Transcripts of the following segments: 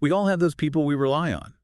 We all have those people we rely on,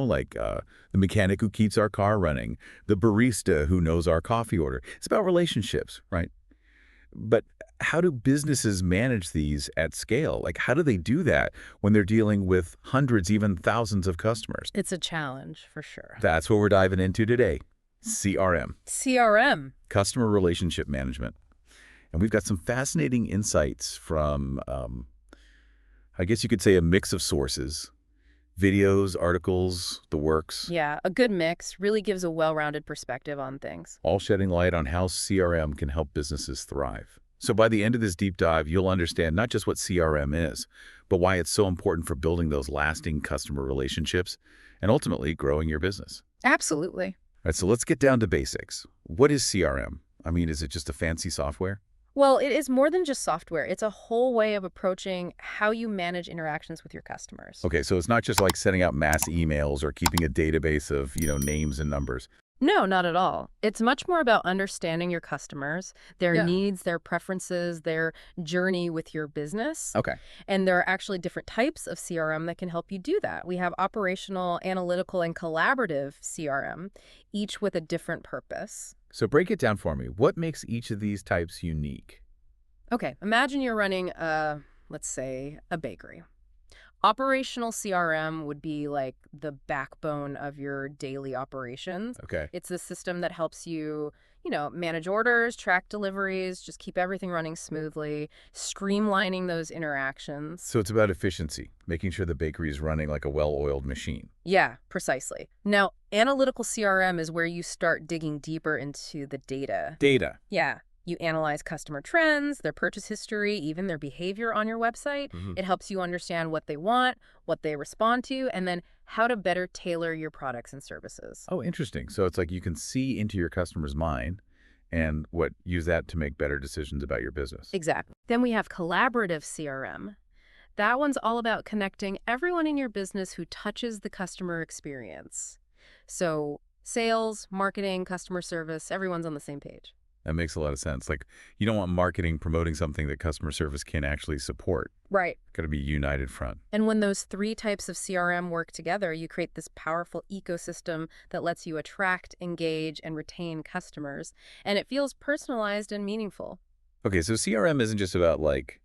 like the mechanic who keeps our car running, the barista who knows our coffee order. It's about relationships, right? But how do businesses manage these at scale? Like, how do they do that when they're dealing with hundreds, even thousands of customers? It's a challenge for sure. That's what we're diving into today. CRM, CRM. Customer Relationship Management. And we've got some fascinating insights from, I guess you could say, a mix of sources. Videos, articles, the works, Yeah, a good mix really gives a well-rounded perspective on things. all shedding light on how CRM can help businesses thrive. So by the end of this deep dive, you'll understand not just what CRM is, but why it's so important for building those lasting customer relationships and ultimately growing your business. Absolutely. All right, so let's get down to basics. What is CRM? I mean, is it just a fancy software? Well, it is more than just software. It's a whole way of approaching how you manage interactions with your customers. Okay, so it's not just like sending out mass emails or keeping a database of, names and numbers. No, not at all. It's much more about understanding your customers, their Yeah. needs, their preferences, their journey with your business. Okay. And there are actually different types of CRM that can help you do that. We have operational, analytical, and collaborative CRM, each with a different purpose. So break it down for me. What makes each of these types unique? Okay, imagine you're running let's say, a bakery. Operational CRM would be like the backbone of your daily operations. Okay. It's the system that helps you, manage orders, track deliveries, just keep everything running smoothly, streamlining those interactions. So it's about efficiency, making sure the bakery is running like a well-oiled machine. Yeah, precisely. Now, analytical CRM is where you start digging deeper into the data. Data. Yeah. You analyze customer trends, their purchase history, even their behavior on your website. Mhm. It helps you understand what they want, what they respond to, and then how to better tailor your products and services. Oh, interesting. So it's like you can see into your customer's mind and use that to make better decisions about your business. Exactly. Then we have collaborative CRM. That one's all about connecting everyone in your business who touches the customer experience. So sales, marketing, customer service, everyone's on the same page. That makes a lot of sense. Like, you don't want marketing promoting something that customer service can actually support. Right. Got to be a united front. And when those three types of CRM work together, you create this powerful ecosystem that lets you attract, engage, and retain customers. And it feels personalized and meaningful. Okay, so CRM isn't just about like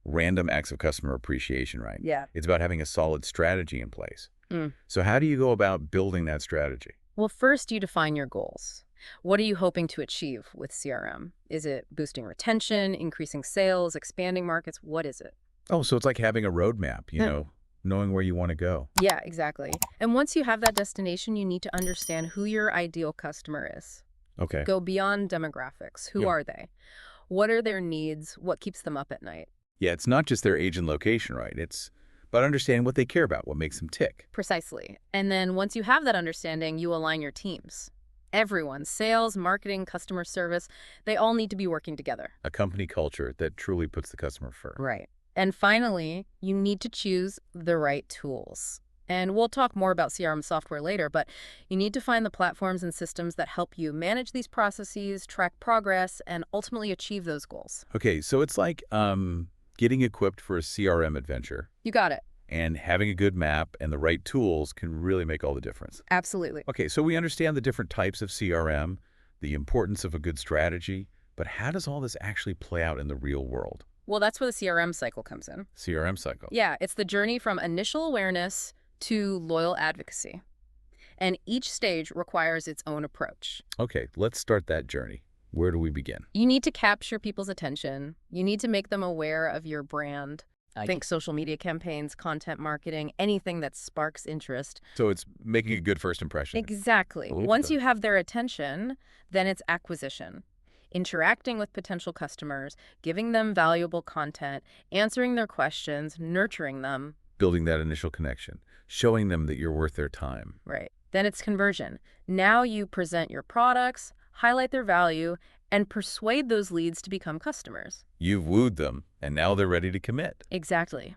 random acts of customer appreciation, right? Yeah. It's about having a solid strategy in place. Mm. So how do you go about building that strategy? Well, first you define your goals. What are you hoping to achieve with CRM? Is it boosting retention, increasing sales, expanding markets? What is it? Oh, so it's like having a roadmap, knowing where you want to go. Yeah, exactly. And once you have that destination, you need to understand who your ideal customer is. Okay. Go beyond demographics. Who Yeah. are they? What are their needs? What keeps them up at night? Yeah, it's not just their age and location, right? It's about understanding what they care about, what makes them tick. Precisely. And then once you have that understanding, you align your teams. Everyone, sales, marketing, customer service, they all need to be working together. A company culture that truly puts the customer first. Right. And finally, you need to choose the right tools. And we'll talk more about CRM software later, but you need to find the platforms and systems that help you manage these processes, track progress, and ultimately achieve those goals. Okay, so it's like getting equipped for a CRM adventure, You got it. and having a good map and the right tools can really make all the difference. Absolutely. Okay, so we understand the different types of CRM, the importance of a good strategy, but how does all this actually play out in the real world? Well, that's where the CRM cycle comes in. CRM cycle. Yeah, it's the journey from initial awareness to loyal advocacy. And each stage requires its own approach. Okay, let's start that journey. Where do we begin? You need to capture people's attention. You need to make them aware of your brand. Think social media campaigns, content marketing, anything that sparks interest. So it's making a good first impression. Exactly. Ooh. Once you have their attention, then it's acquisition. Interacting with potential customers, giving them valuable content, answering their questions, nurturing them. Building that initial connection, showing them that you're worth their time. Right. Then it's conversion. Now you present your products, highlight their value, and persuade those leads to become customers. You've wooed them, and now they're ready to commit. Exactly.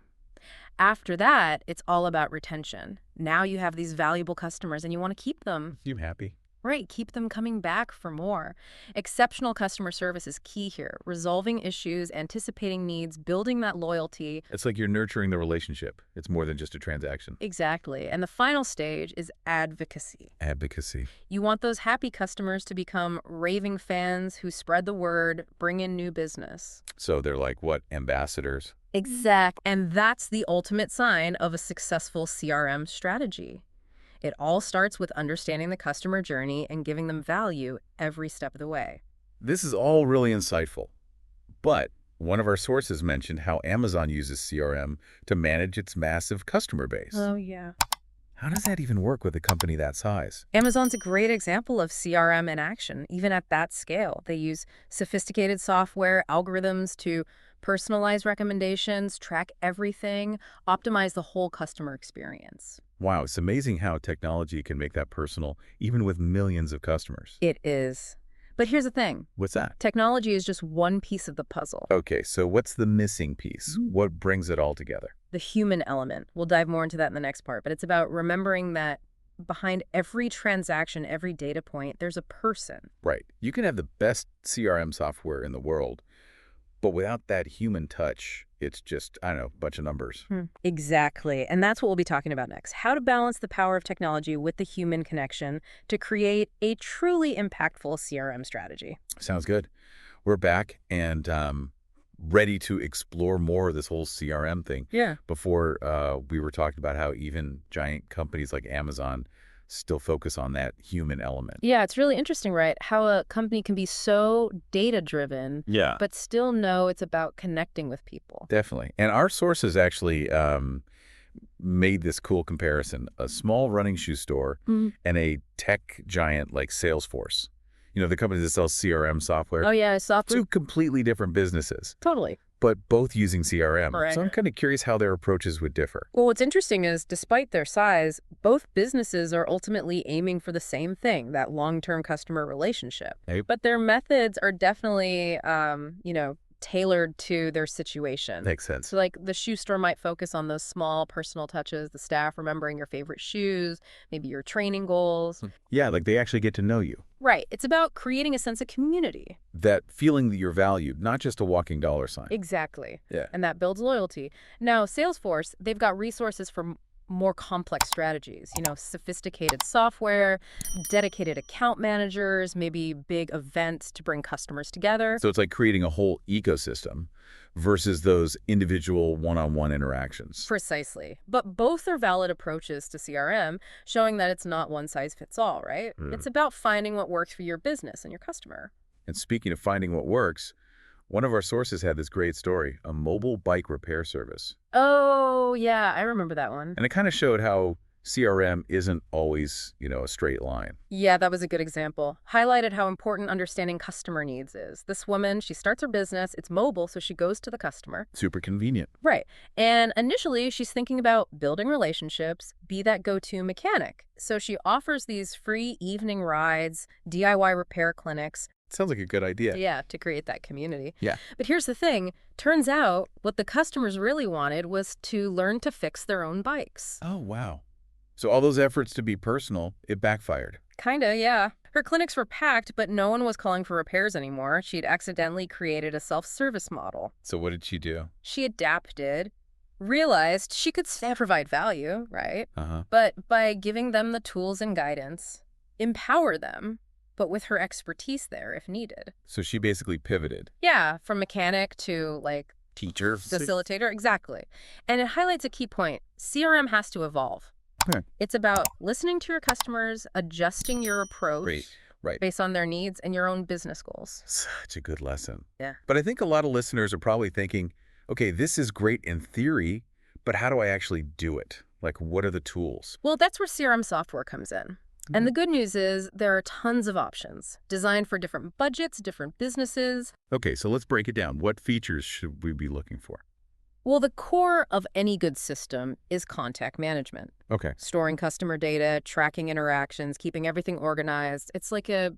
After that, it's all about retention. Now you have these valuable customers and you want to keep them. You happy? Right, keep them coming back for more. Exceptional customer service is key here. Resolving issues, anticipating needs, building that loyalty. It's like you're nurturing the relationship. It's more than just a transaction. Exactly. And the final stage is advocacy. Advocacy. You want those happy customers to become raving fans who spread the word, bring in new business. So they're like, what, ambassadors? Exact. And that's the ultimate sign of a successful CRM strategy. It all starts with understanding the customer journey and giving them value every step of the way. This is all really insightful. But one of our sources mentioned how Amazon uses CRM to manage its massive customer base. Oh, yeah. How does that even work with a company that size? Amazon's a great example of CRM in action, even at that scale. They use sophisticated software, algorithms to personalize recommendations, track everything, optimize the whole customer experience. Wow, it's amazing how technology can make that personal, even with millions of customers. It is. But here's the thing. What's that? Technology is just one piece of the puzzle. Okay, so what's the missing piece? What brings it all together? The human element. We'll dive more into that in the next part, but it's about remembering that behind every transaction, every data point, there's a person. Right. You can have the best CRM software in the world, but without that human touch, it's just, I don't know, a bunch of numbers. Exactly. And that's what we'll be talking about next. How to balance the power of technology with the human connection to create a truly impactful CRM strategy. Sounds good. We're back and ready to explore more of this whole CRM thing. Yeah. Before we were talking about how even giant companies like Amazon still focus on that human element. Yeah, it's really interesting, right? How a company can be so data-driven, Yeah. but still know it's about connecting with people. Definitely. And our sources actually made this cool comparison. A small running shoe store and a tech giant like Salesforce. You know, the company that sells CRM software. Oh, yeah, software. Two completely different businesses, Totally. but both using CRM. Correct. So I'm kind of curious how their approaches would differ. Well, what's interesting is, despite their size, both businesses are ultimately aiming for the same thing, that long-term customer relationship. Hey. But their methods are definitely, tailored to their situation. Makes sense. So, like, the shoe store might focus on those small personal touches, the staff remembering your favorite shoes, maybe your training goals. Yeah, like they actually get to know you. Right. It's about creating a sense of community. That feeling that you're valued, not just a walking dollar sign. Exactly. Yeah. And that builds loyalty. Now, Salesforce, they've got resources for more complex strategies, sophisticated software, dedicated account managers, maybe big events to bring customers together. So it's like creating a whole ecosystem versus those individual one-on-one interactions. Precisely. But both are valid approaches to CRM, showing that it's not one size fits all, right? It's about finding what works for your business and your customer. And speaking of finding what works, one of our sources had this great story, a mobile bike repair service. Oh, yeah, I remember that one. And it kind of showed how CRM isn't always, a straight line. Yeah, that was a good example. Highlighted how important understanding customer needs is. This woman, she starts her business, it's mobile, so she goes to the customer. Super convenient. Right. And initially, she's thinking about building relationships, be that go-to mechanic. So she offers these free evening rides, DIY repair clinics. Sounds like a good idea. Yeah, to create that community. Yeah. But here's the thing. Turns out what the customers really wanted was to learn to fix their own bikes. Oh, wow. So all those efforts to be personal, it backfired. Kinda, yeah. Her clinics were packed, but no one was calling for repairs anymore. She'd accidentally created a self-service model. So what did she do? She adapted, realized she could still provide value, right? Uh-huh. But by giving them the tools and guidance, empower them, but with her expertise there if needed. So she basically pivoted. Yeah, from mechanic to, Teacher. facilitator, exactly. And it highlights a key point. CRM has to evolve. Okay. It's about listening to your customers, adjusting your approach Right. based on their needs and your own business goals. Such a good lesson. Yeah. But I think a lot of listeners are probably thinking, okay, this is great in theory, but how do I actually do it? Like, what are the tools? Well, that's where CRM software comes in. And the good news is there are tons of options designed for different budgets, different businesses. Okay, so let's break it down. What features should we be looking for? Well, the core of any good system is contact management. Okay. Storing customer data, tracking interactions, keeping everything organized. It's like a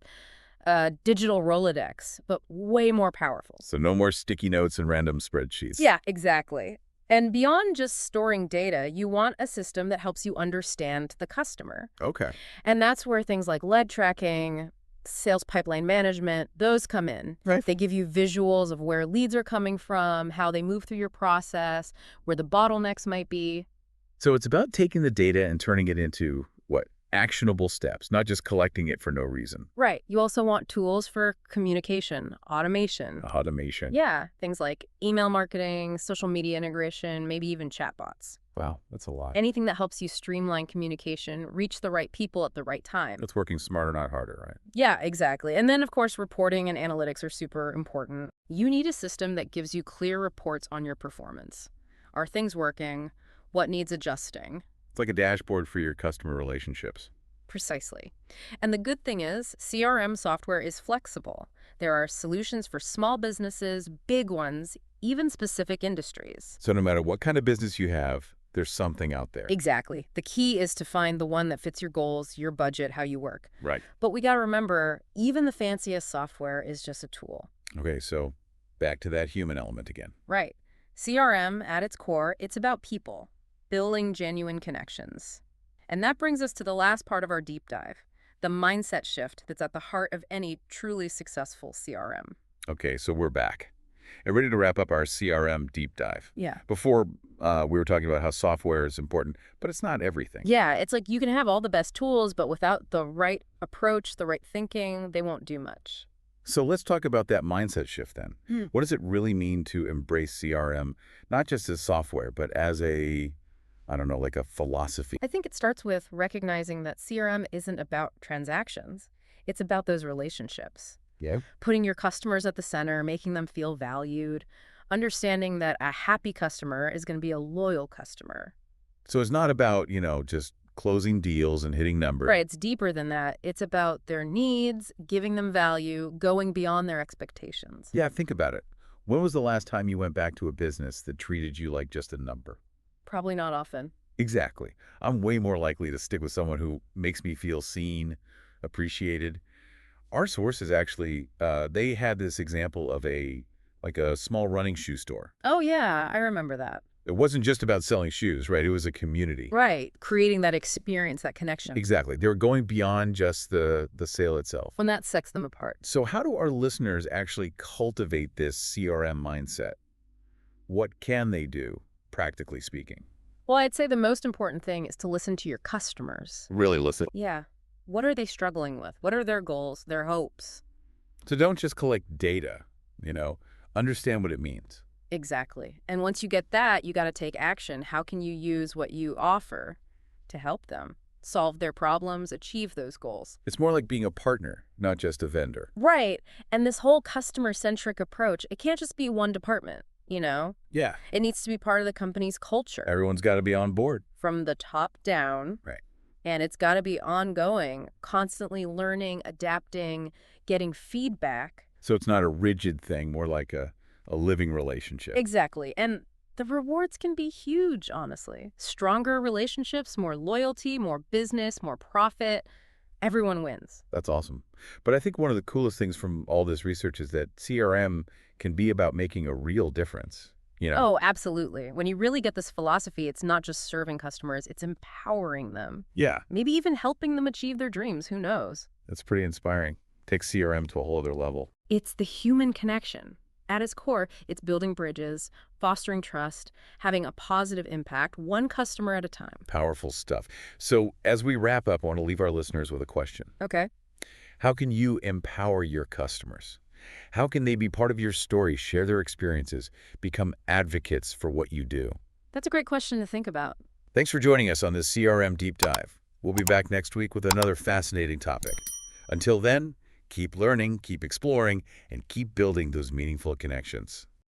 digital Rolodex, but way more powerful. So no more sticky notes and random spreadsheets. Yeah, exactly. And beyond just storing data, you want a system that helps you understand the customer. Okay. And that's where things like lead tracking, sales pipeline management, those come in. Right. They give you visuals of where leads are coming from, how they move through your process, where the bottlenecks might be. So it's about taking the data and turning it into, what, actionable steps, not just collecting it for no reason. Right. You also want tools for communication, automation. Automation. Yeah, things like email marketing, social media integration, maybe even chatbots. Wow, that's a lot. Anything that helps you streamline communication, reach the right people at the right time. That's working smarter, not harder, right? Yeah, exactly. And then, of course, reporting and analytics are super important. You need a system that gives you clear reports on your performance. Are things working? What needs adjusting? It's like a dashboard for your customer relationships. Precisely. And the good thing is, CRM software is flexible. There are solutions for small businesses, big ones, even specific industries. So no matter what kind of business you have, there's something out there. Exactly. The key is to find the one that fits your goals, your budget, how you work. Right. But we got to remember, even the fanciest software is just a tool. Okay, so back to that human element again. Right. CRM, at its core, it's about people, building genuine connections. And that brings us to the last part of our deep dive, the mindset shift that's at the heart of any truly successful CRM. Okay, so we're back and ready to wrap up our CRM deep dive. Yeah. Before, we were talking about how software is important, but it's not everything. Yeah, it's like you can have all the best tools, but without the right approach, the right thinking, they won't do much. So let's talk about that mindset shift then. What does it really mean to embrace CRM, not just as software, but as a, I don't know, like a philosophy? I think it starts with recognizing that CRM isn't about transactions. It's about those relationships. Yeah. Putting your customers at the center, making them feel valued, understanding that a happy customer is going to be a loyal customer. So it's not about, just closing deals and hitting numbers. Right, it's deeper than that. It's about their needs, giving them value, going beyond their expectations. Yeah, think about it. When was the last time you went back to a business that treated you like just a number? Probably not often. Exactly. I'm way more likely to stick with someone who makes me feel seen, appreciated. Our sources actually, they had this example of a small running shoe store. Oh, yeah, I remember that. It wasn't just about selling shoes, right? It was a community. Right, creating that experience, that connection. Exactly. They were going beyond just the sale itself. When that sets them apart. So how do our listeners actually cultivate this CRM mindset? What can they do, practically speaking? Well, I'd say the most important thing is to listen to your customers. Really listen. Yeah. What are they struggling with? What are their goals, their hopes? So don't just collect data, understand what it means. Exactly. And once you get that, you got to take action. How can you use what you offer to help them solve their problems, achieve those goals? It's more like being a partner, not just a vendor. Right. And this whole customer-centric approach, it can't just be one department, Yeah. It needs to be part of the company's culture. Everyone's got to be on board. From the top down. Right. And it's got to be ongoing, constantly learning, adapting, getting feedback. So it's not a rigid thing, more like a living relationship. Exactly. And the rewards can be huge, honestly. Stronger relationships, more loyalty, more business, more profit. Everyone wins. That's awesome. But I think one of the coolest things from all this research is that CRM can be about making a real difference. Oh, absolutely. When you really get this philosophy, it's not just serving customers, it's empowering them. Yeah. Maybe even helping them achieve their dreams. Who knows? That's pretty inspiring. Takes CRM to a whole other level. It's the human connection. At its core, it's building bridges, fostering trust, having a positive impact, one customer at a time. Powerful stuff. So as we wrap up, I want to leave our listeners with a question. Okay. How can you empower your customers? How can they be part of your story, share their experiences, become advocates for what you do? That's a great question to think about. Thanks for joining us on this CRM Deep Dive. We'll be back next week with another fascinating topic. Until then, keep learning, keep exploring, and keep building those meaningful connections.